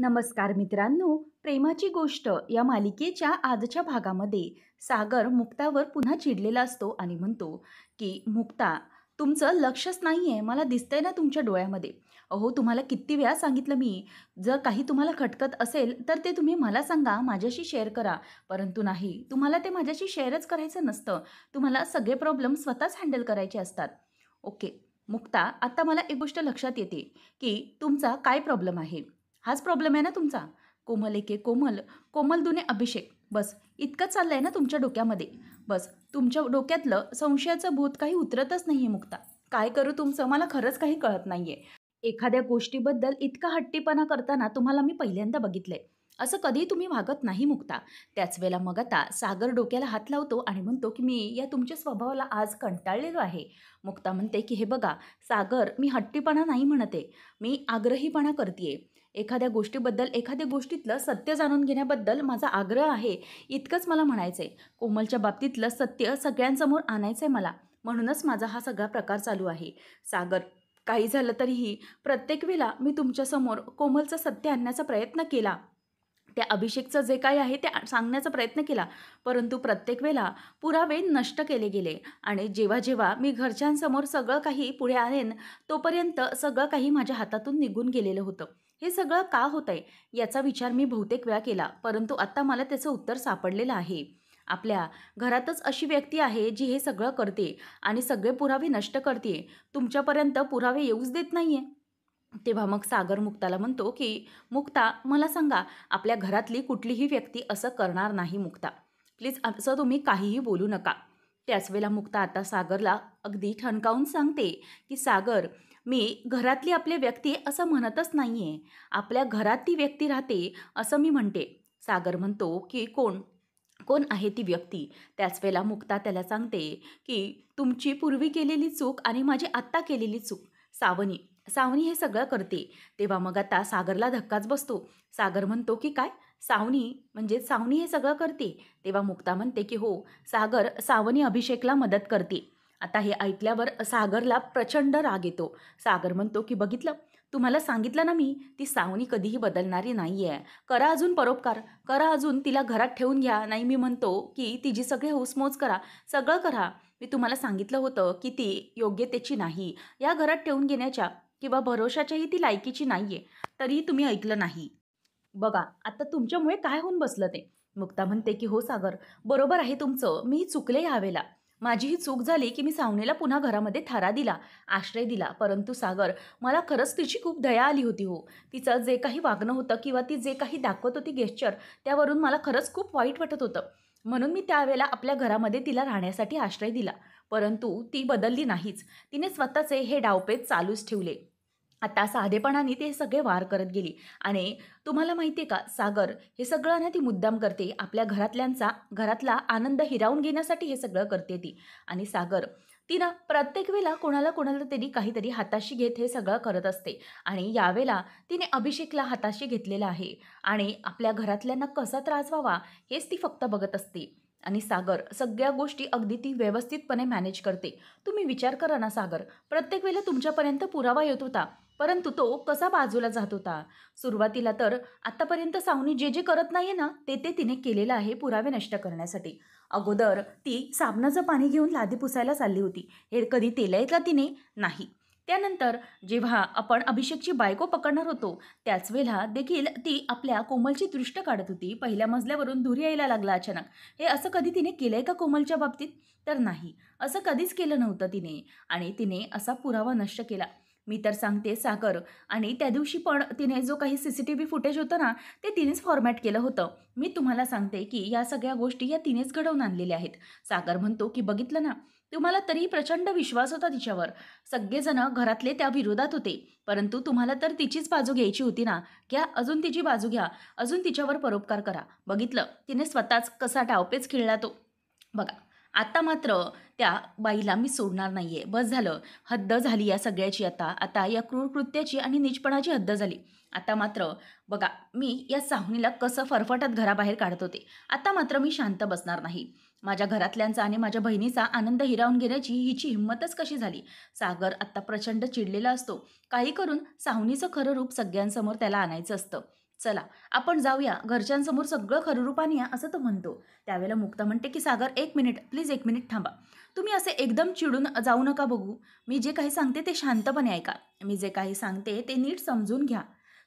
नमस्कार मित्रांनो, प्रेमाची गोष्ट या मालिकेच्या आजच्या भागामध्ये सागर मुक्तावर पुन्हा चिडलेला असतो आणि म्हणतो की मुक्ता, तुमचं लक्षच नाहीये, मला दिसतंय ना तुमच्या डोळ्यामध्ये. अहो, तुम्हाला किती वेळा सांगितलं मी, जर काही तुम्हाला खटकत असेल तर ते तुम्ही मला सांगा, माझ्याशी शेअर करा. परंतु नाही, तुम्हाला ते माझ्याशी शेअरच करायचं नसतं. तुम्हाला सगळे प्रॉब्लेम स्वतःच हँडल करायचे असतात. ओके मुक्ता, आता मला एक गोष्ट लक्षात येते की तुमचा काय प्रॉब्लेम आहे. हाच प्रॉब्लेम आहे ना तुमचा? कोमल एके कोमल, कोमल दुने अभिषेक. बस इतकंच चाललंय ना तुमच्या डोक्यामध्ये? बस तुमच्या डोक्यातलं संशयाचं भूत काही उतरतच नाहीये मुक्ता. काय करू तुमचं मला खरंच काही कळत नाहीये. एखाद्या गोष्टीबद्दल इतका हट्टीपणा करताना तुम्हाला मी पहिल्यांदा बघितलंय. असं कधीही तुम्ही वागत नाही मुक्ता. त्याच वेळेला मग आता सागर डोक्याला हात लावतो आणि म्हणतो की मी या तुमच्या स्वभावाला आज कंटाळलेलो आहे. मुक्ता म्हणते की हे बघा सागर, मी हट्टीपणा नाही म्हणते, मी आग्रहीपणा करतीये. एखाद्या गोष्टीबद्दल, एखाद्या गोष्टीतलं सत्य जाणून घेण्याबद्दल माझा आग्रह आहे, इतकंच मला म्हणायचंय. कोमलच्या बाबतीतलं सत्य सगळ्यांसमोर आणायचंय मला, म्हणूनच माझा हा सगळा प्रकार चालू आहे. सागर, काही झालं तरीही प्रत्येक वेळेला मी तुमच्यासमोर कोमलचं सत्य आणण्याचा प्रयत्न केला. त्या अभिषेकचं जे काही आहे ते सांगण्याचा प्रयत्न केला, परंतु प्रत्येक वेळेला पुरावे नष्ट केले गेले आणि जेव्हा जेव्हा मी घरच्यांसमोर सगळं काही पुढे आणेन, तोपर्यंत सगळं काही माझ्या हातातून निघून गेलेलं होतं. हे सगळं का होतंय याचा विचार मी बहुतेक वेळा केला, परंतु आता मला त्याचं उत्तर सापडलेलं आहे. आपल्या घरातच अशी व्यक्ती आहे जी हे सगळं करते आणि सगळे पुरावे नष्ट करते. तुमच्यापर्यंत पुरावे येऊच देत नाहीये. तेव्हा मग सागर मुक्ताला म्हणतो की मुक्ता, मला सांगा, आपल्या घरातली कुठलीही व्यक्ती असं करणार नाही मुक्ता. प्लीज असं तुम्ही काहीही बोलू नका. त्याच वेळेला मुक्ता आता सागरला अगदी ठणकावून सांगते की सागर, मी घरातली आपली व्यक्ती असं म्हणतच नाहीये. आपल्या घरात ती व्यक्ती राहते असं मी म्हणते. सागर म्हणतो की कोण कोण आहे ती व्यक्ती? त्याच वेळेला मुक्ता त्याला सांगते की तुमची पूर्वी केलेली चूक आणि माझी आत्ता केलेली चूक. सावनी सावनी हे सगळं करते. तेव्हा मग आता सागरला धक्काच बसतो. सागर म्हणतो की काय? सावनी म्हणजे सावनी हे सगळं करते? तेव्हा मुक्ता म्हणते की हो, सागर सावनी अभिषेकला मदत करते. आता हे ऐकल्यावर सागरला प्रचंड राग येतो. सागर म्हणतो की बघितलं, तुम्हाला सांगितलं ना मी, ती सावनी कधीही बदलणारी नाही आहे. करा अजून परोपकार, करा अजून तिला घरात ठेवून घ्या. नाही, मी म्हणतो की तिची सगळी हौसमौज करा, सगळं करा. मी तुम्हाला सांगितलं होतं की ती योग्यतेची नाही, या घरात ठेवून घेण्याच्या किंवा भरोशाच्याही ती लायकीची नाही आहे. तरीही तुम्ही ऐकलं नाही. बघा, आता तुमच्यामुळे काय होऊन बसलं ते. मुक्ता म्हणते की हो सागर, बरोबर आहे तुमचं, मी चुकले ह्यावेळेला. माझी ही चूक झाली की मी सावनेला पुन्हा घरामध्ये थारा दिला, आश्रय दिला. परंतु सागर, मला खरंच तिची खूप दया आली होती हो. तिचं जे काही वागणं होतं किंवा ती जे काही दाखवत होती गेस्चर, त्यावरून मला खरंच खूप वाईट वाटत होतं. म्हणून मी त्यावेळेला आपल्या घरामध्ये तिला राहण्यासाठी आश्रय दिला. परंतु ती बदलली नाहीच. तिने स्वतःचे हे डावपेच चालूच ठेवले. आता साधेपणाने ते सगळे वार करत गेली आणि तुम्हाला माहिती आहे का सागर, हे सगळं ना ती मुद्दाम करते. आपल्या घरातला आनंद हिरावून घेण्यासाठी हे सगळं करते ती. आणि सागर, ती ना प्रत्येक वेळेला कोणाला कोणाला तरी काहीतरी हाताशी घेत हे सगळं करत असते. आणि यावेळेला तिने अभिषेकला हाताशी घेतलेलं आहे आणि आपल्या घरातल्यांना कसा त्रास व्हावा हेच ती फक्त बघत असते. आणि सागर, सगळ्या गोष्टी अगदी ती व्यवस्थितपणे मॅनेज करते. तुम्ही विचार करा ना सागर, प्रत्येक वेळेला तुमच्यापर्यंत पुरावा येत होता, परंतु तो कसा बाजूला जात होता. सुरुवातीला तर आत्तापर्यंत सावनी जे जे करत नाहीये ना, ते ते तिने केलेलं आहे पुरावे नष्ट करण्यासाठी. अगोदर ती साबणाचं पाणी घेऊन लादी पुसायला चालली होती. हे कधी केलंय तिने? नाही. त्यानंतर जेव्हा आपण अभिषेकची बायको पकडणार होतो, त्याच वेळेला देखील ती आपल्या कोमलची दृष्ट काढत होती. पहिल्या मजल्यावरून धूर यायला लागला अचानक. हे असं कधी तिने केलंय का कोमलच्या बाबतीत? तर नाही. असं कधीच केलं नव्हतं तिने आणि तिने असा पुरावा नष्ट केला. मी तर सांगते सागर, आणि त्या दिवशी पण तिने जो काही CCTV फुटेज होतं ना, ते तिनेच फॉर्मॅट केलं होतं. मी तुम्हाला सांगते की या सगळ्या गोष्टी या तिनेच घडवून आणलेल्या आहेत. सागर म्हणतो की बघितलं ना, तुम्हाला तरी प्रचंड विश्वास होता तिच्यावर. सगळेजण घरातले त्या विरोधात होते, परंतु तुम्हाला तर तिचीच बाजू घ्यायची होती ना. घ्या अजून तिची बाजू घ्या, अजून तिच्यावर परोपकार करा. बघितलं तिने स्वतःच कसा डावपेच खेळला तो. बघा, आता मात्र त्या बाईला मी सोडणार नाहीये. बस झालं, हद्द झाली या सगळ्याची. आता आता या क्रूर कृत्याची आणि नीचपणाची हद्द झाली. आता मात्र बघा, मी या सावनीला कसं फरफटत घराबाहेर काढत होते. आता मात्र मी शांत बसणार नाही. माझ्या घरातल्यांचा आणि माझ्या बहिणीचा आनंद हिरावून घेण्याची हिची हिंमतच कशी झाली. सागर आत्ता प्रचंड चिडलेला असतो. काही करून सावनीचं खरं रूप सगळ्यांसमोर त्याला आणायचं असतं. चला आपण जाऊया घरच्यांसमोर सगळं खरं रूपाने या असं तो म्हणतो. त्यावेळेला मुक्ता म्हणते की सागर एक मिनिट प्लीज एक मिनिट थांबा. तुम्ही असे एकदम चिडून जाऊ नका बघू. मी जे काही सांगते ते शांतपणे ऐका. मी जे काही सांगते ते नीट समजून घ्या.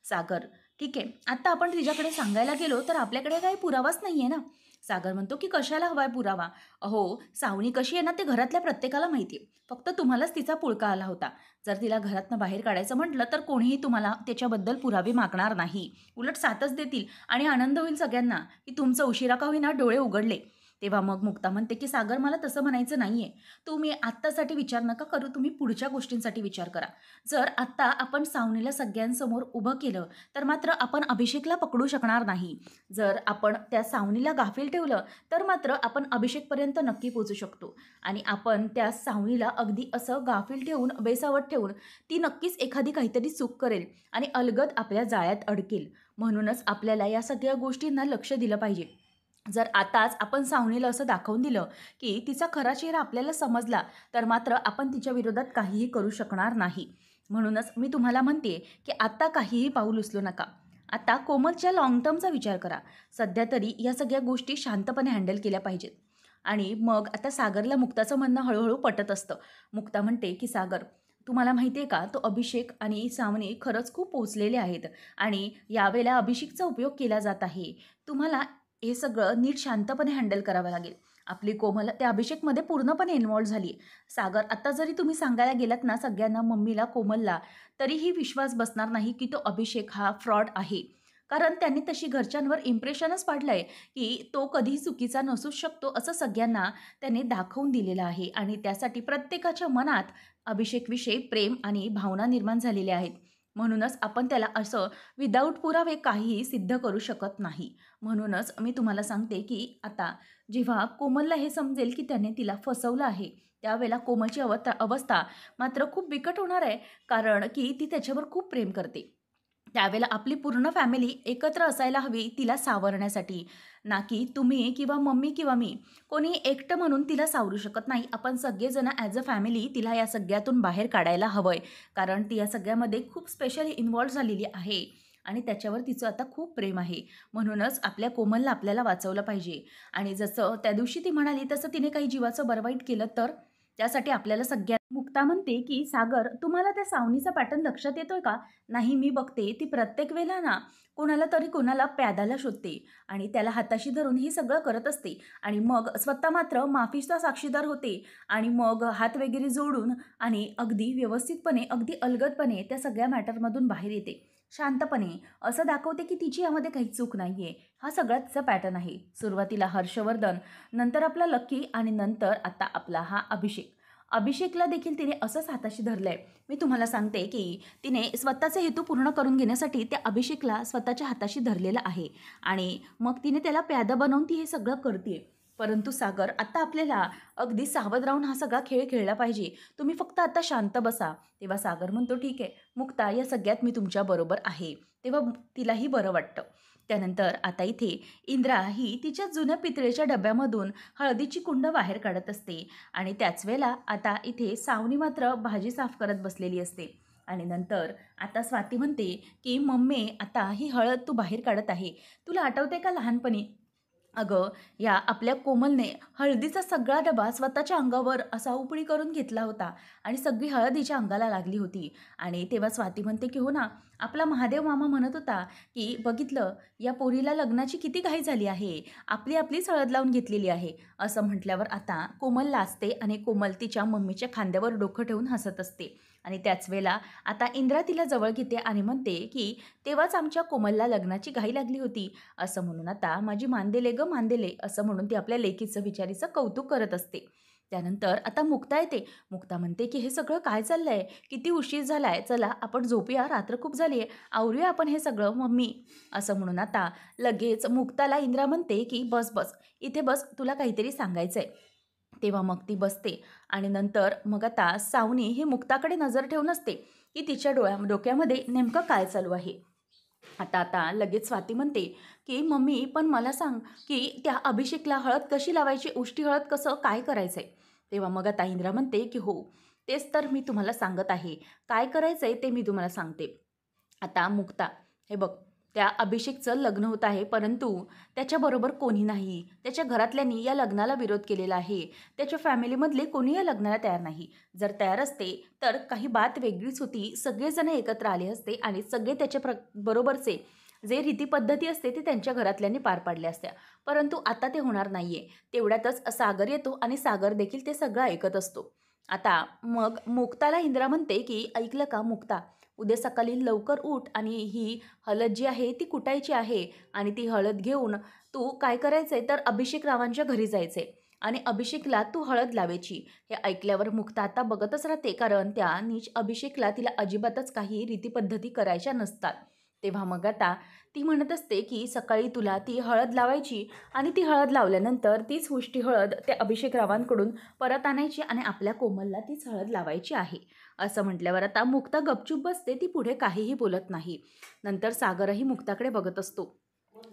सागर ठीक आहे. आता आपण तिच्याकडे सांगायला गेलो तर आपल्याकडे काही पुरावाच नाहीये ना. सागर म्हणतो की कशाला हवाय पुरावा? अहो सावनी कशी आहे ना ते घरातल्या प्रत्येकाला माहिती आहे. फक्त तुम्हालाच तिचा पुळका आला होता. जर तिला घरातनं बाहेर काढायचं म्हटलं तर कोणीही तुम्हाला त्याच्याबद्दल पुरावे मागणार नाही. उलट साथच देतील आणि आनंद होईल सगळ्यांना की तुमचं उशिरा का होईना डोळे उघडले. तेव्हा मग मुक्ता म्हणते की सागर मला तसं म्हणायचं नाहीये. तुम्ही आत्तासाठी विचार नका करू, तुम्ही पुढच्या गोष्टींसाठी विचार करा. जर आत्ता आपण सावनीला सगळ्यांसमोर उभं केलं तर मात्र आपण अभिषेकला पकडू शकणार नाही. जर आपण त्या सावनीला गाफील ठेवलं तर मात्र आपण अभिषेकपर्यंत नक्की पोहोचू शकतो. आणि आपण त्या सावनीला अगदी असं गाफील ठेवून बेसावत ठेवून ती नक्कीच एखादी काहीतरी चूक करेल आणि अलगद आपल्या जाळ्यात अडकेल. म्हणूनच आपल्याला या सगळ्या गोष्टींना लक्ष दिलं पाहिजे. जर आताच आपण सावनीला असं दाखवून दिलं की तिचा खरा चेहरा आपल्याला समजला तर मात्र आपण तिच्या विरोधात काहीही करू शकणार नाही. म्हणूनच मी तुम्हाला म्हणते की आत्ता काहीही पाऊल उचलू नका. आता कोमलच्या लाँग टर्मचा विचार करा. सध्या तरी या सगळ्या गोष्टी शांतपणे हँडल केल्या पाहिजेत. आणि मग आता सागरला मुक्ताचं म्हणणं हळूहळू पटत असतं. मुक्ता म्हणते की सागर तुम्हाला माहिती आहे का तो अभिषेक आणि सावनी खरंच खूप पोचलेले आहेत आणि यावेळेला अभिषेकचा उपयोग केला जात आहे. तुम्हाला हे सगळं नीट शांतपणे हँडल करावं लागेल. आपली कोमल त्या अभिषेकमध्ये पूर्णपणे इन्व्हॉल्व झाली. सागर आत्ता जरी तुम्ही सांगायला गेलात ना सगळ्यांना, मम्मीला, कोमलला, तरीही विश्वास बसणार नाही की तो अभिषेक हा फ्रॉड आहे. कारण त्यांनी तशी घरच्यांवर इम्प्रेशनच पाडलंय की तो कधीही चुकीचा नसूच शकतो असं सगळ्यांना त्याने दाखवून दिलेलं आहे आणि त्यासाठी प्रत्येकाच्या मनात अभिषेकविषयी प्रेम आणि भावना निर्माण झालेल्या आहेत. म्हणूनच आपण त्याला असं विदाऊट पुरावे काहीही सिद्ध करू शकत नाही. म्हणूनच मी तुम्हाला सांगते की आता जेव्हा कोमलला हे समजेल की त्याने तिला फसवलं आहे, त्यावेळेला कोमलची अवस्था मात्र खूप बिकट होणार आहे. कारण की ती त्याच्यावर खूप प्रेम करते. त्यावेळेला आपली पूर्ण फॅमिली एकत्र असायला हवी तिला सावरण्यासाठी. ना की तुम्ही किंवा मम्मी किंवा मी. कोणी एकटं म्हणून तिला सावरू शकत नाही. आपण सगळेजण ॲज अ फॅमिली तिला या सगळ्यातून बाहेर काढायला हवंय. कारण ती या सगळ्यामध्ये खूप स्पेशली इन्व्हॉल्व झालेली आहे आणि त्याच्यावर तिचं आता खूप प्रेम आहे. म्हणूनच आपल्या कोमलला आपल्याला वाचवलं पाहिजे. आणि जसं त्या दिवशी ती म्हणाली तसं तिने काही जीवाचं बरवाईट केलं तर त्यासाठी आपल्याला सगळ्या मुक्ता म्हणते की सागर तुम्हाला त्या सावनीचा पॅटर्न लक्षात येतोय का? नाही मी बघते ती प्रत्येक वेळेला ना कोणाला तरी कोणाला प्यादाला शोधते आणि त्याला हाताशी धरून हे सगळं करत असते आणि मग स्वतः मात्र माफीचा साक्षीदार होते आणि मग हात वगैरे जोडून आणि अगदी व्यवस्थितपणे अगदी अलगदपणे त्या सगळ्या मॅटरमधून बाहेर येते. शांतपणे असं दाखवते की तिची यामध्ये काही चूक नाही आहे. हा सगळा तिचा पॅटर्न आहे. सुरुवातीला हर्षवर्धन, नंतर आपला लक्की आणि नंतर आता आपला हा अभिषेक. अभिषेकला देखील तिने असंच हाताशी धरलंय. मी तुम्हाला सांगते की तिने स्वतःचे हेतू पूर्ण करून घेण्यासाठी त्या अभिषेकला स्वतःच्या हाताशी धरलेलं आहे आणि मग तिने त्याला प्यादा बनवून ती हे सगळं करते. परंतु सागर आता आपल्याला अगदी सावध राहून हा सगळा खेळ खेळला पाहिजे. तुम्ही फक्त आता शांत बसा. तेव्हा सागर म्हणतो ठीक आहे मुक्ता या सगळ्यात मी तुमच्याबरोबर आहे. तेव्हा तिलाही बरं वाटतं. त्यानंतर आता इथे इंद्रा ही तिच्या जुन्या पितळेच्या डब्यामधून हळदीची कुंड बाहेर काढत असते आणि त्याच वेळेला आता इथे सावनी मात्र भाजी साफ करत बसलेली असते. आणि नंतर आता स्वाती म्हणते की मम्मी आता ही हळद तू बाहेर काढत आहे. तुला आठवते का लहानपणी अगं, या आपल्या कोमलने हळदीचा सगळा डबा स्वतःच्या अंगावर असा उपडी करून घेतला होता आणि सगळी हळद हिच्या अंगाला लागली होती. आणि तेव्हा स्वाती म्हणते की हो ना, आपला महादेव मामा म्हणत होता की बघितलं या पोरीला लग्नाची किती घाई झाली आहे, आपली आपलीच हळद लावून घेतलेली आहे. असं म्हटल्यावर आता कोमल लाजते आणि कोमल तिच्या मम्मीच्या खांद्यावर डोकं ठेवून हसत असते. आणि त्याच वेळेला आता इंद्रा तिला जवळ घेते आणि म्हणते की तेव्हाच आमच्या कोमलला लग्नाची घाई लागली होती असं म्हणून आता माझी मांदेले ग मांदेले असं म्हणून ती आपल्या लेकीचं बिचारीचं कौतुक करत असते. त्यानंतर आता मुक्ता येते. मुक्ता म्हणते की हे सगळं काय चाललंय, किती उशीर झालाय, चला आपण झोपूया, रात्र खूप झाली आहे, आवरूया आपण हे सगळं मम्मी. असं म्हणून आता लगेच मुक्ताला इंद्रा म्हणते की बस बस इथे बस, तुला काहीतरी सांगायचंय. तेव्हा मग ती बसते आणि नंतर मग आता सावनी ही मुक्ताकडे नजर ठेवून असते की तिच्या डोक्यामध्ये नेमकं काय चालू आहे. आता आता लगेच स्वाती म्हणते की मम्मी पण मला सांग की त्या अभिषेकला हळद कशी लावायची, उष्टी हळद कसं काय करायचंय. तेव्हा मग आता इंद्रा म्हणते की हो तेच तर मी तुम्हाला सांगत आहे, काय करायचंय ते मी तुम्हाला सांगते. आता मुक्ता हे बघ, त्या अभिषेकचं लग्न होत आहे, परंतु त्याच्याबरोबर कोणी नाही. त्याच्या घरातल्यांनी या लग्नाला विरोध केलेला आहे. त्याच्या फॅमिलीमधले कोणी या लग्नाला तयार नाही. जर तयार असते तर काही बात वेगळीच होती. सगळेजण एकत्र आले असते आणि सगळे त्याच्या बरोबरचे जे रीतीपद्धती असते ते त्यांच्या घरातल्यांनी पार पाडल्या असत्या. परंतु आता ते होणार नाहीये. तेवढ्यातच सागर येतो आणि सागर देखील ते सगळं ऐकत असतो. आता मग मुक्ताला इंद्रा म्हणते की ऐकलं का मुक्ता, उद्या सकाळी लवकर उठ आणि ही हळद जी आहे ती कुटायची आहे आणि ती हळद घेऊन तू काय करायचंय तर अभिषेक रावांच्या घरी जायचंय आणि अभिषेकला तू हळद लावायची. हे ऐकल्यावर मुक्ता आता बघतच राहते, कारण त्या नीच अभिषेकला तिला अजिबातच काही रीतीपद्धती करायच्या नसतात. तेव्हा मग आता ती म्हणत असते की सकाळी तुला ती हळद लावायची आणि ती हळद लावल्यानंतर तीच उष्टी हळद त्या अभिषेक रावांकडून परत आणायची आणि आपल्या कोमलला तीच हळद लावायची आहे. असं म्हटल्यावर आता मुक्ता गपचूप बसते. ती पुढे काहीही बोलत नाही. नंतर सागरही मुक्ताकडे बघत असतो.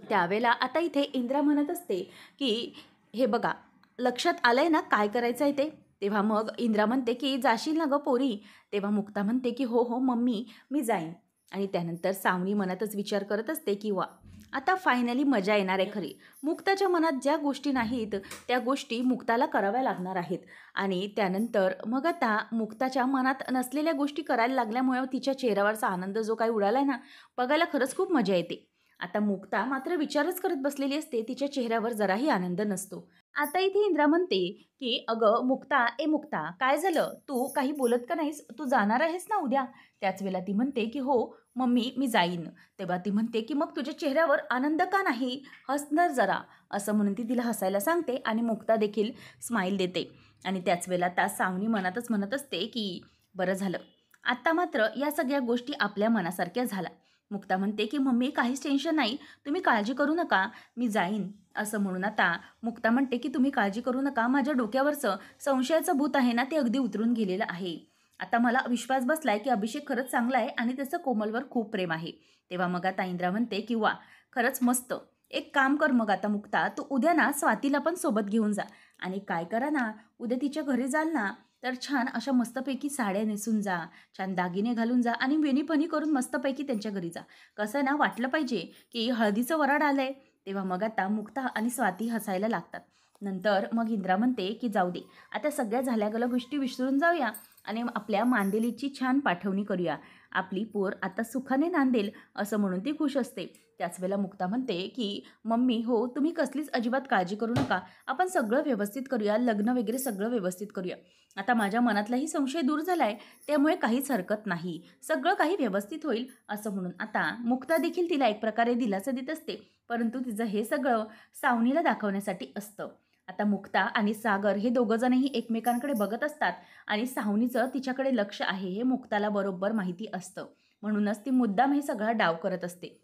त्यावेळेला आता इथे इंद्रा म्हणत असते की हे बघा, लक्षात आलंय ना काय करायचं आहे ते. तेव्हा मग इंद्रा म्हणते की जाशील ना गं पोरी. तेव्हा मुक्ता म्हणते की हो हो मम्मी, मी जाईन. आणि त्यानंतर सावनी मनातच विचार करत असते की वा, आता फायनली मजा येणार आहे खरी. मुक्ताच्या मनात ज्या गोष्टी नाहीत त्या गोष्टी मुक्ताला कराव्या लागणार आहेत. आणि त्यानंतर मग आता मुक्ताच्या मनात नसलेल्या गोष्टी करायला लागल्यामुळे तिच्या चेहऱ्यावरचा आनंद जो काही उडाला ना, बघायला खरंच खूप मजा येते. आता मुक्ता मात्र विचारच करत बसलेली असते. तिच्या चेहऱ्यावर जराही आनंद नसतो. आता इथे इंद्रा म्हणते की अगं मुक्ता, ए मुक्ता, काय झालं, तू काही बोलत का नाहीस, तू जाणार आहेस ना उद्या. त्याच वेळेला ती म्हणते की हो मम्मी, मी जाईन. तेव्हा ती म्हणते की मग तुझ्या चेहऱ्यावर आनंद का नाही, हसणार जरा. असं म्हणून ती तिला हसायला सांगते आणि मुक्ता देखील स्माईल देते. आणि त्याच वेळेला त्या सावनी मनातच म्हणत असते की बरं झालं, आता मात्र या सगळ्या गोष्टी आपल्या मनासारख्या झाल्या. मुक्ता म्हणते की मम्मी काहीच टेन्शन नाही, तुम्ही काळजी करू नका, मी जाईन. असं म्हणून आता मुक्ता म्हणते की तुम्ही काळजी करू नका, माझ्या डोक्यावरचं संशयाचं भूत आहे ना ते अगदी उतरून गेलेलं आहे. आता मला विश्वास बसलाय की अभिषेक खरंच चांगला आहे आणि त्याचं कोमलवर खूप प्रेम आहे. तेव्हा मग आता इंद्रा म्हणते की वा, खरंच मस्त. एक काम कर मग आता मुक्ता, तू उद्या ना स्वातीला पण सोबत घेऊन जा आणि काय करा ना, उद्या तिच्या घरी जाल ना तर छान अशा मस्तपैकी साड्या नेसून जा, छान दागिने घालून जा आणि वेणीफणी करून मस्तपैकी त्यांच्या घरी जा. कसं ना, वाटलं पाहिजे की हळदीचं वराड आलंय. तेव्हा मग आता मुक्ता आणि स्वाती हसायला लागतात. नंतर मग इंद्रा म्हणते की जाऊ दे, आता सगळ्या झाल्या गेल्या गोष्टी विसरून जाऊया आणि आपल्या मांदेलीची छान पाठवणी करूया. आपली पोर आता सुखाने नांदेल असं म्हणून ती खुश असते. त्याच वेळेला मुक्ता म्हणते की मम्मी हो, तुम्ही कसलीच अजिबात काळजी करू नका, आपण सगळं व्यवस्थित करूया, लग्न वगैरे सगळं व्यवस्थित करूया. आता माझ्या मनातलाही संशय दूर झालाय, त्यामुळे काहीच हरकत नाही, सगळं काही व्यवस्थित होईल. असं म्हणून आता मुक्ता देखील तिला एक प्रकारे दिलासा देत असते, परंतु तिचं हे सगळं सावनीला दाखवण्यासाठी असतं. आता मुक्ता आणि सागर हे दोघंजणही एकमेकांकडे बघत असतात आणि सावनीचं तिच्याकडे लक्ष आहे हे मुक्ताला बरोबर माहिती असतं. म्हणूनच ती मुद्दाम हे सगळा डाव करत असते.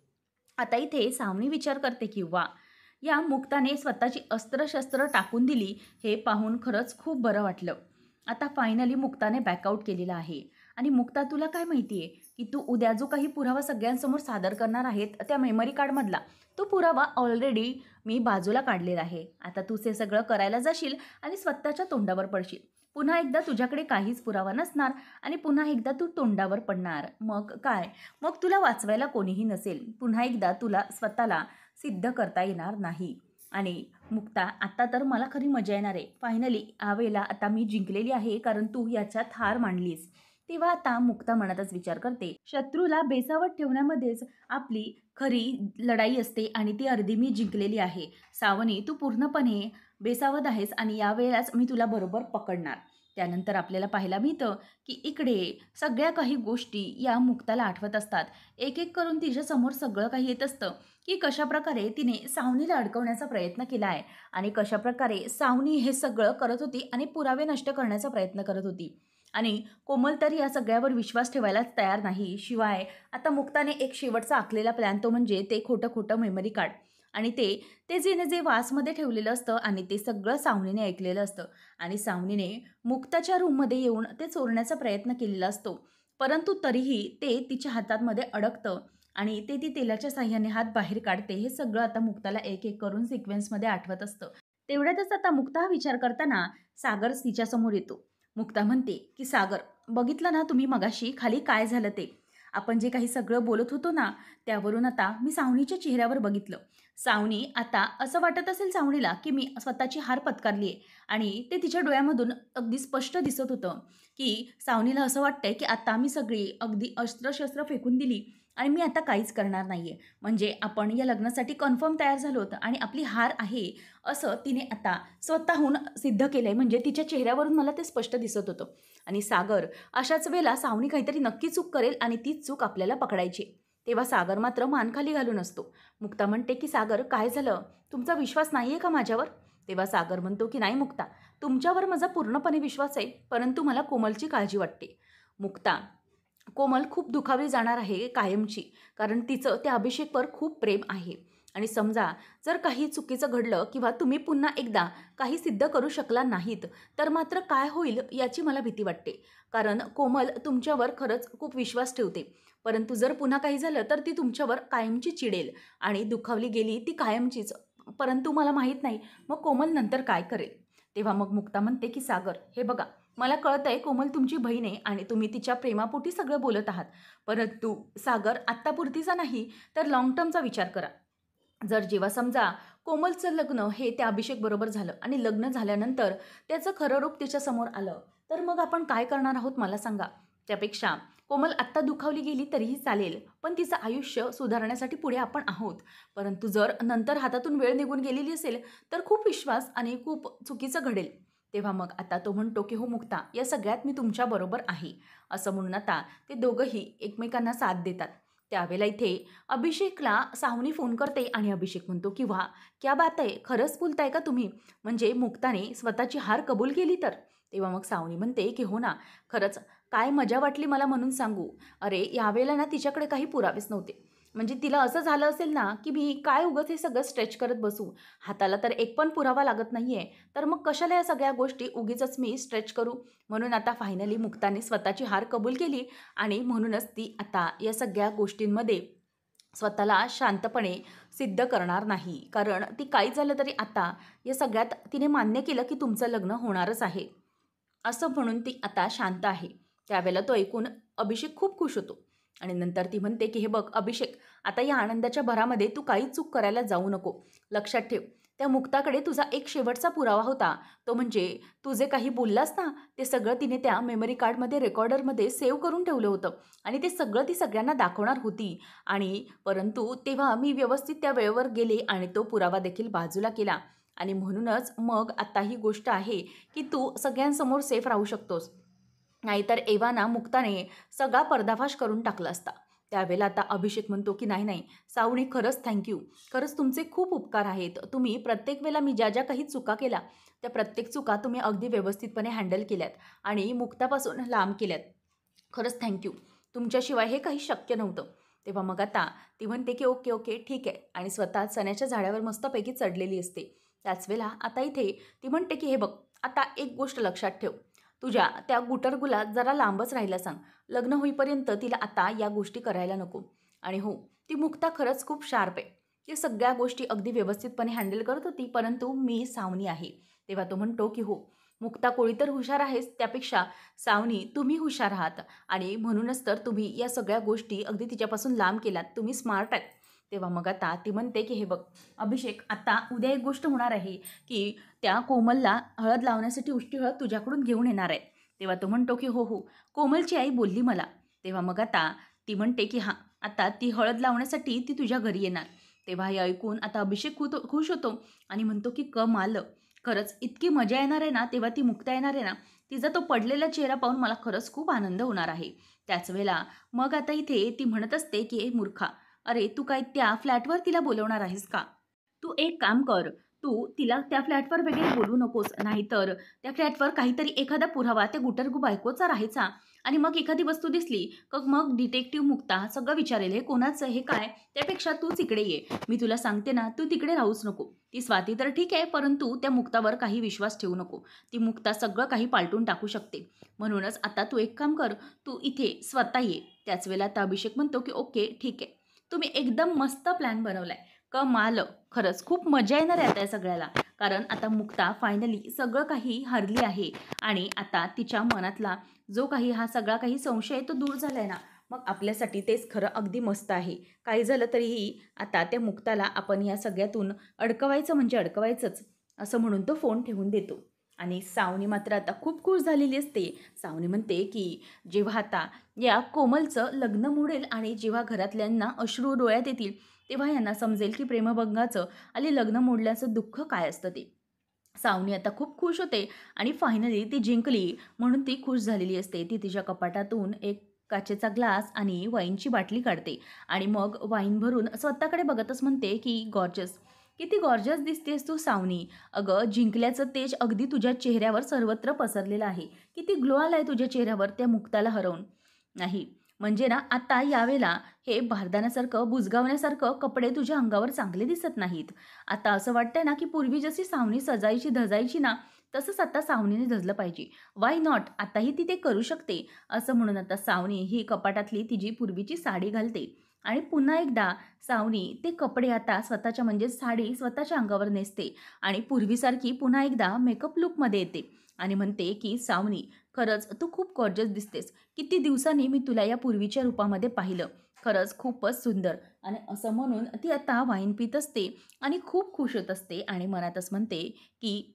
आता इथे सावनी विचार करते की वा, या मुक्ताने स्वतःची अस्त्रशस्त्र टाकून दिली, हे पाहून खरंच खूप बरं वाटलं. आता फायनली मुक्ताने बॅकआउट केलेला आहे. आणि मुक्ता, तुला काय माहिती आहे की तू उद्या जो काही पुरावा सगळ्यांसमोर सादर करणार आहेत त्या मेमरी कार्डमधला तो पुरावा ऑलरेडी मी बाजूला काढलेला आहे. आता तू ते सगळं करायला जाशील आणि स्वतःच्या तोंडावर पडशील. पुन्हा एकदा तुझ्याकडे काहीच पुरावा नसणार आणि पुन्हा एकदा तू तोंडावर पडणार. मग काय, मग तुला वाचवायला कोणीही नसेल. पुन्हा एकदा तुला स्वतःला सिद्ध करता येणार नाही. आणि मुक्ता, आता तर मला खरी मजा येणार आहे. फायनली यावेळेला आता मी जिंकलेली आहे, कारण तू याच्यात हार मांडलीस. तेव्हा आता मुक्ता मनातच विचार करते, शत्रूला बेसावत ठेवण्यामध्येच आपली खरी लढाई असते आणि ती अर्धी मी जिंकलेली आहे. सावनी, तू पूर्णपणे बेसावत आहेस आणि यावेळेलाच मी तुला बरोबर पकडणार. त्यानंतर आपल्याला पाहायला मिळतं की इकडे सगळ्या काही गोष्टी या मुक्ताला आठवत असतात. एक एक करून तिच्यासमोर सगळं काही येत असतं की कशाप्रकारे तिने सावनीला अडकवण्याचा प्रयत्न केला आहे आणि कशाप्रकारे सावनी हे सगळं करत होती आणि पुरावे नष्ट करण्याचा प्रयत्न करत होती. आणि कोमल तर या सगळ्यावर विश्वास ठेवायलाच तयार नाही. शिवाय आता मुक्ताने एक शेवटचा आखलेला प्लॅन, तो म्हणजे ते खोटं खोटं मेमरी कार्ड. आणि ते जे वासमध्ये ठेवलेलं असतं आणि ते सगळं सावनीने ऐकलेलं असतं आणि सावनीने मुक्ताच्या रूममध्ये येऊन ते चोरण्याचा प्रयत्न केलेला असतो. परंतु तरीही ते तिच्या हातामध्ये अडकतं आणि ती तेलाच्या साह्याने हात बाहेर काढते. हे सगळं आता मुक्ताला एक एक करून सिक्वेन्समध्ये आठवत असतं. तेवढ्यातच आता मुक्ता हा विचार करताना सागर तिच्यासमोर येतो. मुक्ता म्हणते की सागर, बघितलं ना तुम्ही मगाशी खाली काय झालं ते. आपण जे काही सगळं बोलत होतो ना, त्यावरून आता मी सावनीच्या चेहऱ्यावर बघितलं. सावनी आता असं वाटत असेल सावनीला, की मी स्वतःची हार पत्करली आहे आणि ते तिच्या डोळ्यामधून अगदी स्पष्ट दिसत होतं, की सावनीला असं वाटतंय, की आता मी सगळी अगदी अस्त्र-शस्त्र फेकून दिली आणि मी आता काहीच करणार नाहीये. म्हणजे आपण या लग्नासाठी कन्फर्म तयार झालो होतो आणि आपली हार आहे, असं तिने आता स्वतःहून सिद्ध केलंय. म्हणजे तिच्या चेहऱ्यावरून मला ते स्पष्ट दिसत होतं. आणि सागर अशाच वेळेला सावनी काहीतरी नक्की चूक करेल आणि तीच चूक आपल्याला पकडायची. तेव्हा सागर मात्र मान खाली घालून असतो. मुक्ता म्हणते, की "सागर काय झालं? तुमचा विश्वास नाहीये का माझ्यावर?" तेव्हा सागर म्हणतो, की "नाही मुक्ता, तुमच्यावर माझा पूर्णपणे विश्वास आहे, परंतु मला कोमलची काळजी वाटते." मुक्ता, कोमल खूप दुखावली जाणार आहे कायमची, कारण तिचं त्या अभिषेकवर खूप प्रेम आहे. आणि समजा जर काही चुकीचं घडलं किंवा तुम्ही पुन्हा एकदा काही सिद्ध करू शकला नाहीत, तर मात्र काय होईल याची मला भीती वाटते. कारण कोमल तुमच्यावर खरंच खूप विश्वास ठेवते. परंतु जर पुन्हा काही झालं तर ती तुमच्यावर कायमची चिडेल आणि दुखावली गेली ती कायमचीच. परंतु मला माहीत नाही मग कोमल नंतर काय करेल. तेव्हा मग मुक्ता म्हणते, की "सागर, हे बघा, मला कळतंय कोमल तुमची बहीण आहे आणि तुम्ही तिच्या प्रेमापोटी सगळं बोलत आहात. परंतु सागर, आत्तापुरतीचा नाही तर लाँग टर्मचा विचार करा. जर जेव्हा समजा कोमलचं लग्न हे त्या अभिषेकबरोबर झालं आणि लग्न झाल्यानंतर त्याचं खरं रूप तिच्यासमोर आलं, तर मग आपण काय करणार आहोत मला सांगा. त्यापेक्षा कोमल आत्ता दुखावली गेली तरीही चालेल, पण तिचं आयुष्य सुधारण्यासाठी पुढे आपण आहोत. परंतु जर नंतर हातातून वेळ निघून गेलेली असेल, तर खूप विश्वास आणि खूप चुकीचं घडेल." तेव्हा मग आता तो म्हणतो, की "हो मुक्ता, या सगळ्यात मी तुमच्याबरोबर आहे." असं म्हणून आता ते दोघंही एकमेकांना साथ देतात. त्यावेळेला इथे अभिषेकला सावनी फोन करते आणि अभिषेक म्हणतो, की "वाह! क्या बात है! खरंच बोलताय का तुम्ही? म्हणजे मुक्ताने स्वतःची हार कबूल केली तर?" तेव्हा मग सावनी म्हणते, की "हो ना, खरंच काय मजा वाटली मला म्हणून सांगू. अरे, यावेळेला ना तिच्याकडे काही पुरावेच नव्हते. म्हणजे तिला असं झालं असेल ना, की मी काय उगाच हे सगळं स्ट्रेच करत बसू. हाताला तर एक पण पुरावा लागत नाहीये, तर मग कशाला या सगळ्या गोष्टी उगीचच मी स्ट्रेच करू." म्हणून आता फायनली मुक्ताने स्वतःची हार कबूल केली आणि म्हणूनच ती आता या सगळ्या गोष्टींमध्ये स्वतःला शांतपणे सिद्ध करणार नाही. कारण ती काही झालं तरी आता या सगळ्यात तिने मान्य केलं, की तुमचं लग्न होणारच आहे. असं म्हणून ती आता शांत आहे. त्यावेळेला तो ऐकून अभिषेक खूप खुश होतो आणि नंतर ती म्हणते, की "हे बघ अभिषेक, आता या आनंदाच्या भरामध्ये तू काही चूक करायला जाऊ नको. लक्षात ठेव, त्या मुक्ताकडे तुझा एक शेवटचा पुरावा होता. तो म्हणजे तू जे काही बोललास ना, ते सगळं तिने त्या मेमरी कार्डमध्ये, रेकॉर्डरमध्ये सेव्ह करून ठेवलं होतं आणि ते सगळं ती सगळ्यांना दाखवणार होती. आणि परंतु तेव्हा मी व्यवस्थित त्या वेळेवर गेले आणि तो पुरावा देखील बाजूला केला. आणि म्हणूनच मग आता ही गोष्ट आहे, की तू सगळ्यांसमोर सेफ राहू शकतोस. नाहीतर एव्हाना मुक्ताने सगळा पर्दाफाश करून टाकला असता." त्यावेळेला आता अभिषेक म्हणतो, की "नाही, नाही, सावनी खरंच थँक यू. खरंच तुमचे खूप उपकार आहेत. तुम्ही प्रत्येक वेळेला मी ज्या ज्या काही चुका केल्या, त्या प्रत्येक चुका तुम्ही अगदी व्यवस्थितपणे हँडल केल्यात आणि मुक्तापासून लांब केल्यात. खरंच थँक तुमच्याशिवाय हे काही शक्य नव्हतं." तेव्हा मग आता ती म्हणते, की "ओके, ओके, ठीक आहे." आणि स्वतः चण्याच्या झाडावर मस्तपैकी चढलेली असते. त्याच वेळेला आता इथे ती म्हणते, की "हे बघ, आता एक गोष्ट लक्षात ठेव. तुझ्या त्या गुटरगुला जरा लांबच राहायला सांग. लग्न होईपर्यंत तिला आता या गोष्टी करायला नको." आणि हो, ती मुक्ता खरंच खूप शार्प आहे. ती सगळ्या गोष्टी अगदी व्यवस्थितपणे हँडल करत होती, परंतु मी सावनी आहे. तेव्हा तो म्हणतो, की "हो, मुक्ता कोळी तर हुशार आहेच, त्यापेक्षा सावनी तुम्ही हुशार आहात आणि म्हणूनच तर तुम्ही या सगळ्या गोष्टी अगदी तिच्यापासून लांब केलात. तुम्ही स्मार्ट आहेत." तेव्हा मग आता ती म्हणते, की "हे बघ अभिषेक, आता उद्या एक गोष्ट होणार आहे, की त्या कोमलला हळद लावण्यासाठी उष्टी हळद तुझ्याकडून घेऊन येणार आहे." तेव्हा तो म्हणतो, की "हो, हो, कोमलची आई बोलली मला." तेव्हा मग आता ती म्हणते, की "हां, आता ती हळद लावण्यासाठी ती तुझ्या घरी येणार." तेव्हा हे ऐकून आता अभिषेक खुश होतो आणि म्हणतो, की "कमाल! खरंच इतकी मजा येणार आहे ना, तेव्हा ती मुक्ता येणार आहे ना, तिचा तो पडलेला चेहरा पाहून मला खरंच खूप आनंद होणार आहे." त्याच वेळेला मग आता इथे ती म्हणत असते, की "ए मूर्खा, अरे तू काय त्या फ्लॅटवर तिला बोलवणार आहेस का? तू एक काम कर, तू तिला त्या फ्लॅटवर वगैरे बोलवू नकोस. नाहीतर त्या फ्लॅटवर काहीतरी एखादा पुरावा त्या गुटरगू बायकोचा राहायचा आणि मग एखादी वस्तू दिसली का मग डिटेक्टिव्ह मुक्ता सगळं विचारेल, हे कोणाचं, हे काय? त्यापेक्षा तूच इकडे ये. मी तुला सांगते ना, तू तिकडे राहूच नको. ती स्वाती तर ठीक आहे, परंतु त्या मुक्तावर काही विश्वास ठेवू नको. ती मुक्ता सगळं काही पालटून टाकू शकते. म्हणूनच आता तू एक काम कर, तू इथे स्वतः ये." त्याच वेळेला आता अभिषेक म्हणतो, की "ओके, ठीक आहे. तुम्ही एकदम मस्त प्लॅन बनवलाय. कमाल! खरंच खूप मजा येणार आहे आता या सगळ्याला." कारण आता मुक्ता फायनली सगळं काही हरली आहे आणि आता तिच्या मनातला जो काही हा सगळा काही संशय आहे तो दूर झालाय ना. मग आपल्यासाठी तेच खरं अगदी मस्त आहे. काही झालं तरीही आता त्या मुक्ताला आपण या सगळ्यातून अडकवायचं म्हणजे अडकवायचंच, असं म्हणून तो फोन ठेवून देतो. आणि सावनी मात्र आता खूप खुश झालेली असते. सावनी म्हणते की जेव्हा आता या कोमलचं लग्न मोडेल आणि जेव्हा घरातल्यांना अश्रू डोळ्यात येतील, तेव्हा यांना समजेल की प्रेमभंगाचं आणि लग्न मोडल्याचं दुःख काय असतं ते. सावनी आता खूप खुश होते आणि फायनली ती जिंकली म्हणून ती खुश झालेली असते. ती तिच्या कपाटातून एक काचेचा ग्लास आणि वाईनची बाटली काढते आणि मग वाईन भरून स्वतःकडे बघतच म्हणते की गॉर्जस, किती गॉर्जस दिसतेस तू सावनी. अगं, जिंकल्याचं तेज अगदी तुझ्या चेहऱ्यावर सर्वत्र पसरलेलं आहे. किती ग्लो आलाय तुझ्या चेहऱ्यावर त्या मुक्ताला हरवून. नाही म्हणजे ना, आता यावेळेला हे भारदाण्यासारखं बुजगावण्यासारखं कपडे तुझ्या अंगावर चांगले दिसत नाहीत. आता असं वाटतंय ना, की पूर्वी जशी सावनी सजायची धजायची ना, तसंच आता सावनीने धजलं पाहिजे. Why not? आताही ती ते करू शकते. असं म्हणून आता सावनी ही कपाटातली तिची पूर्वीची साडी घालते आणि पुन्हा एकदा सावनी ते कपडे आता स्वतःच्या म्हणजे साडी स्वतःच्या अंगावर नेसते आणि पूर्वीसारखी पुन्हा एकदा मेकअप लुकमध्ये येते आणि म्हणते की सावनी, खरंच तू खूप गॉर्जस दिसतेस. किती दिवसांनी मी तुला या पूर्वीच्या रूपामध्ये पाहिलं. खरंच खूपच सुंदर. आणि असं म्हणून ती आता वाईन पित असते आणि खूप खुश होत असते आणि मनातच म्हणते की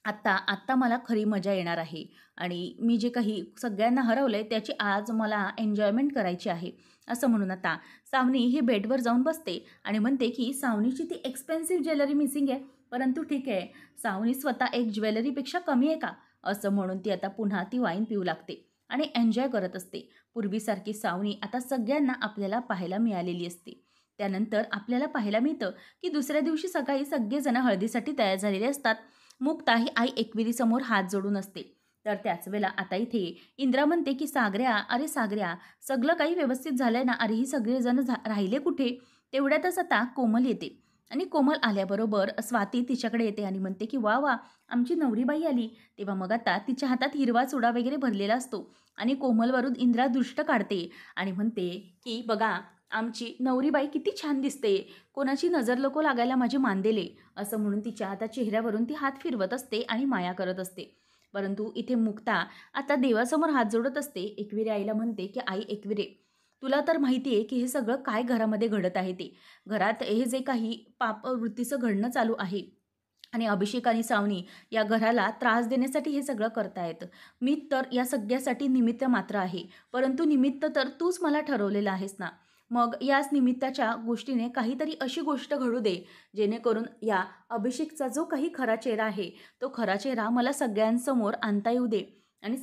आत्ता आत्ता मला खरी मजा येणार आहे आणि मी जे काही सगळ्यांना हरवलंय त्याची आज मला एन्जॉयमेंट करायची आहे. असं म्हणून आता सावनी ही बेडवर जाऊन बसते आणि म्हणते की सावनीची ती एक्सपेन्सिव्ह ज्वेलरी मिसिंग आहे. परंतु ठीक आहे, सावनी स्वतः एक ज्वेलरीपेक्षा कमी आहे का? असं म्हणून ती आता पुन्हा ती वाईन पिऊ लागते आणि एन्जॉय करत असते. पूर्वीसारखी सावनी आता सगळ्यांना आपल्याला पाहायला मिळालेली असते. त्यानंतर आपल्याला पाहायला मिळतं की दुसऱ्या दिवशी सकाळी सगळेजण हळदीसाठी तयार झालेले असतात. मुक्ता ही आई एकविरीसमोर हात जोडून असते. तर त्याच वेळेला आता इथे इंद्रा म्हणते की सागऱ्या, अरे सागऱ्या, सगळं काही व्यवस्थित झालंय ना? अरे ही सगळेजण राहिले कुठे? तेवढ्यातच आता कोमल येते आणि कोमल आल्याबरोबर स्वाती तिच्याकडे येते आणि म्हणते की वा वा, आमची नवरीबाई आली. तेव्हा मग आता तिच्या हातात हिरवा चुडा वगैरे भरलेला असतो आणि कोमलवरून इंद्रा दृष्ट काढते आणि म्हणते की बघा, आमची नवरीबाई किती छान दिसते. कोणाची नजर नको लागायला माझे मांदेले. असं म्हणून तिच्या आता चेहऱ्यावरून ती हात फिरवत असते आणि माया करत असते. परंतु इथे मुक्ता आता देवासमोर हात जोडत असते. एकविरे आईला म्हणते की आई एकविरे, तुला तर माहिती आहे की हे सगळं काय घरामध्ये घडत आहे ते. घरात हे जे काही पापवृत्तीचं घडणं चालू आहे आणि अभिषेक आणि सावनी या घराला त्रास देण्यासाठी हे सगळं करतायत. मी तर या सगळ्यासाठी निमित्त मात्र आहे. परंतु निमित्त तर तूच मला ठरवलेलं आहेस ना. मग याच निमित्ताच्या गोष्टीने काहीतरी अशी गोष्ट घडू दे, जेणेकरून या अभिषेकचा जो काही खरा चेहरा आहे, तो खरा चेहरा मला सगळ्यांसमोर आणता येऊ दे आणि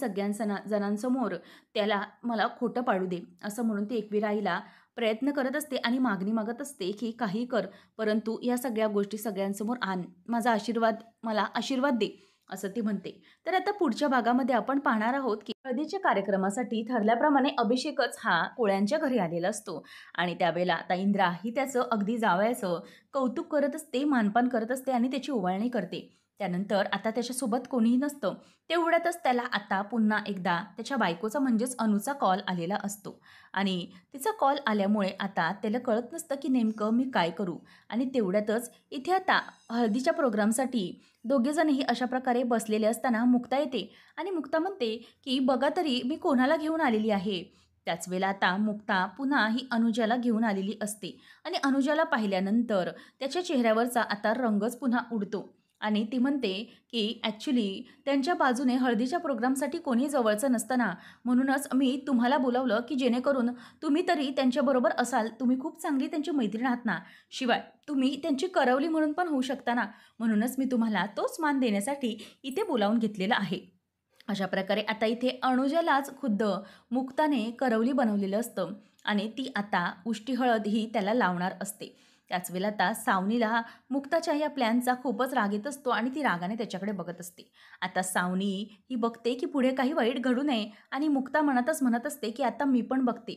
जणांसमोर त्याला मला खोटं पाडू दे. असं म्हणून ती एकविरा आईला प्रयत्न करत असते आणि मागणी मागत असते की काही कर, परंतु या सगळ्या गोष्टी सगळ्यांसमोर आण. मला आशीर्वाद दे, असं ती म्हणते. तर आता पुढच्या भागामध्ये आपण पाहणार आहोत की हळदीच्या कार्यक्रमासाठी ठरल्याप्रमाणे अभिषेकच हा कोळ्यांच्या घरी आलेला असतो आणि त्यावेळेला आता इंद्रा ही त्याचं अगदी जावयाचं कौतुक करत असते, मानपान करत असते आणि त्याची ओवाळणी करते. त्यानंतर आता त्याच्यासोबत कोणीही नसतं. तेवढ्यातच त्याला आता पुन्हा एकदा त्याच्या बायकोचा म्हणजेच अनुचा कॉल आलेला असतो आणि तिचा कॉल आल्यामुळे आता त्याला कळत नसतं की नेमकं मी काय करू. आणि तेवढ्यातच इथे आता हळदीच्या प्रोग्रामसाठी दोघेजणही अशा प्रकारे बसलेले असताना मुक्ता येते आणि मुक्ता म्हणते की बघा तरी मी कोणाला घेऊन आलेली आहे. त्याच वेळेला आता मुक्ता पुन्हा ही अनुजाला घेऊन आलेली असते आणि अनुजाला पाहिल्यानंतर त्याच्या चेहऱ्यावरचा आता रंगच पुन्हा उडतो आणि ती म्हणते की ॲक्च्युली त्यांच्या बाजूने हळदीच्या प्रोग्रामसाठी कोणी जवळचं नसतं ना, म्हणूनच मी तुम्हाला बोलावलं की जेणेकरून तुम्ही तरी त्यांच्याबरोबर असाल. तुम्ही खूप चांगली त्यांची मैत्रीण आहात ना, शिवाय तुम्ही त्यांची करवली म्हणून पण होऊ शकता ना, म्हणूनच मी तुम्हाला तोच मान देण्यासाठी इथे बोलावून घेतलेलं आहे. अशा प्रकारे आता इथे अनुजालाच खुद्द मुक्ताने करवली बनवलेलं असतं आणि ती आता उष्टी हळद ही त्याला लावणार असते. त्याच वेळेला आता सावनीला मुक्ताच्या या प्लॅनचा खूपच राग येत असतो आणि ती रागाने त्याच्याकडे बघत असते. आता सावनी ही बघते की पुढे काही वाईट घडू नये आणि मुक्ता मनातच म्हणत असते की आता मी पण बघते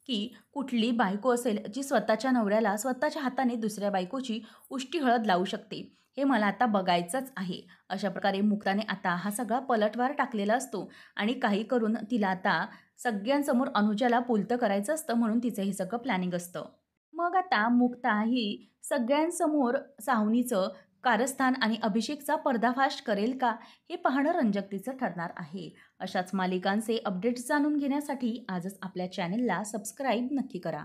की कुठली बायको असेल जी स्वतःच्या नवऱ्याला स्वतःच्या हाताने दुसऱ्या बायकोची उष्टी हळद लावू शकते. हे मला आता बघायचंच आहे. अशा प्रकारे मुक्ताने आता हा सगळा पलटवार टाकलेला असतो आणि काही करून तिला आता सगळ्यांसमोर अनुजाला पुलतं करायचं असतं म्हणून तिचं हे सगळं प्लॅनिंग असतं. मग आता मुक्ता ही सगळ्यांसमोर सावनीचं कारस्थान आणि अभिषेकचा पर्दाफाश करेल का, हे पाहणं रंजकतेचं ठरणार आहे. अशाच मालिकांचे अपडेट्स जाणून घेण्यासाठी आजच आपल्या चॅनेलला सबस्क्राईब नक्की करा.